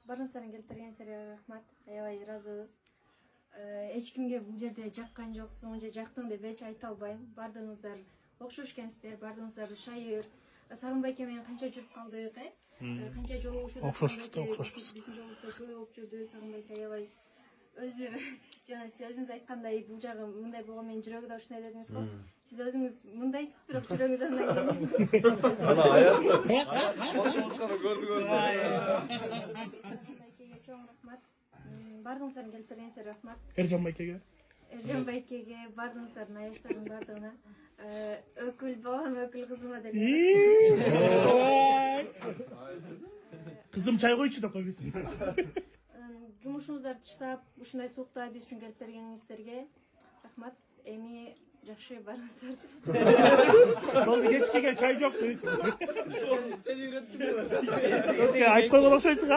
Барыңыздарың келтиргениңизге рахмат. Аябай ыраазыбыз. Эч кимге бул жерде жаккан жоксуң же жактың деп эч айта албайм. Бардыгыңыздар окшош экенсиздер, бардыгыңыздар шайыр. Сагынбай эке менен канча жүрүп калдык, канча жолугушууда. Биздин жолубузда көп болуп жүрдү. Сагынбай эке аябай өзү жана сиз өзүңүз айткандай бул жагы мындай болгон менин жүрөгү да ушундай дедиңиз го. Сиз өзүңүз мындайсыз, бирок жүрөгүңүз андай кийин. Ana ayakta gördük. Чоң рахмат. Бардыгыңыздардын келтиргениңизге рахмат. Эржан байкеге. Эржан байкеге, бардыгыңыздардын аяштардын бардыгына. Өкүл балам, өкүл кызыма деле. Кызым чай койчу деп койбойсуң. Жумушуңуздарды тыштап, ушундай сууктар биз үчүн келип бергениңиздерге рахмат. Эми жакшы барыңыздар. Болду, кечкеге чай жок дейсиң. Seni ürettim. Айтып койгон окшойсуң.